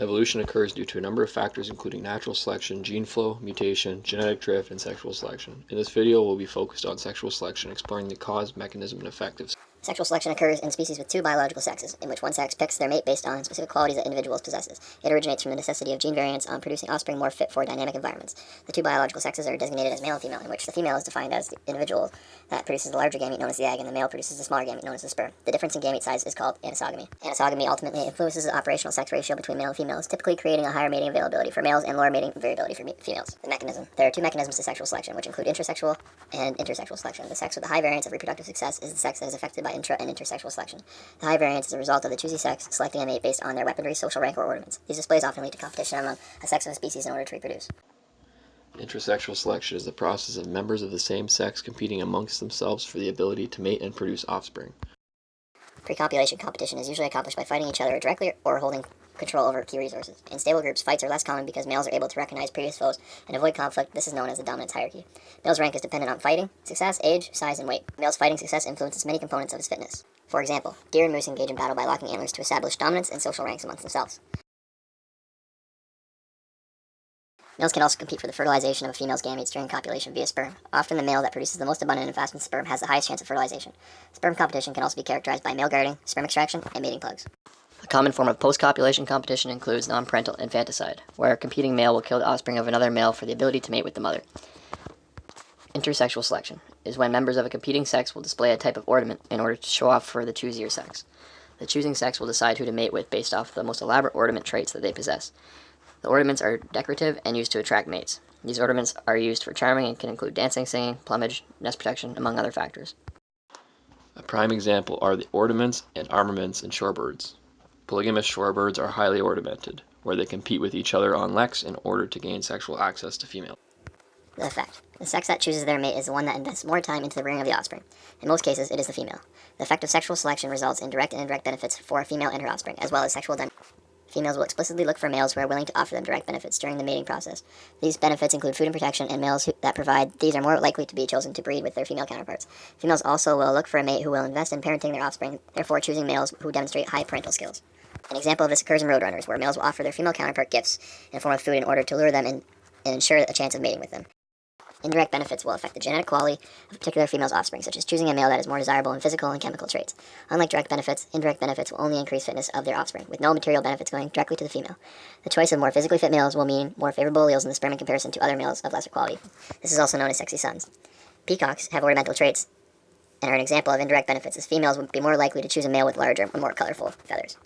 Evolution occurs due to a number of factors including natural selection, gene flow, mutation, genetic drift, and sexual selection. In this video, we'll be focused on sexual selection, exploring the cause, mechanism, and effect of Sexual selection occurs in species with two biological sexes, in which one sex picks their mate based on specific qualities that individuals possesses. It originates from the necessity of gene variants on producing offspring more fit for dynamic environments. The two biological sexes are designated as male and female, in which the female is defined as the individual that produces the larger gamete known as the egg, and the male produces the smaller gamete known as the sperm. The difference in gamete size is called anisogamy. Anisogamy ultimately influences the operational sex ratio between male and females, typically creating a higher mating availability for males and lower mating variability for females. The mechanism. There are two mechanisms to sexual selection, which include intrasexual and intersexual selection. The sex with the high variance of reproductive success is the sex that is affected by intra and intersexual selection. The high variance is a result of the choosy sex selecting a mate based on their weaponry, social rank, or ornaments. These displays often lead to competition among a sex of a species in order to reproduce. Intrasexual selection is the process of members of the same sex competing amongst themselves for the ability to mate and produce offspring. Pre-copulation competition is usually accomplished by fighting each other directly or holding control over key resources. In stable groups, fights are less common because males are able to recognize previous foes and avoid conflict. This is known as the dominance hierarchy. Males' rank is dependent on fighting success, age, size, and weight. Males' fighting success influences many components of his fitness. For example, deer and moose engage in battle by locking antlers to establish dominance and social ranks amongst themselves. Males can also compete for the fertilization of a female's gametes during copulation via sperm. Often the male that produces the most abundant and fastest sperm has the highest chance of fertilization. Sperm competition can also be characterized by male guarding, sperm extraction, and mating plugs. A common form of post-copulation competition includes non-parental infanticide, where a competing male will kill the offspring of another male for the ability to mate with the mother. Intersexual selection is when members of a competing sex will display a type of ornament in order to show off for the choosier sex. The choosing sex will decide who to mate with based off the most elaborate ornament traits that they possess. The ornaments are decorative and used to attract mates. These ornaments are used for charming and can include dancing, singing, plumage, nest protection, among other factors. A prime example are the ornaments and armaments in shorebirds. Polygamous shorebirds are highly ornamented, where they compete with each other on leks in order to gain sexual access to females. The effect. The sex that chooses their mate is the one that invests more time into the rearing of the offspring. In most cases, it is the female. The effect of sexual selection results in direct and indirect benefits for a female and her offspring, as well as sexual Females will explicitly look for males who are willing to offer them direct benefits during the mating process. These benefits include food and protection, and males that provide these are more likely to be chosen to breed with their female counterparts. Females also will look for a mate who will invest in parenting their offspring, therefore choosing males who demonstrate high parental skills. An example of this occurs in roadrunners, where males will offer their female counterpart gifts in the form of food in order to lure them in and ensure a chance of mating with them. Indirect benefits will affect the genetic quality of a particular female's offspring, such as choosing a male that is more desirable in physical and chemical traits. Unlike direct benefits, indirect benefits will only increase fitness of their offspring, with no material benefits going directly to the female. The choice of more physically fit males will mean more favorable alleles in the sperm in comparison to other males of lesser quality. This is also known as sexy sons. Peacocks have ornamental traits and are an example of indirect benefits, as females would be more likely to choose a male with larger and more colorful feathers.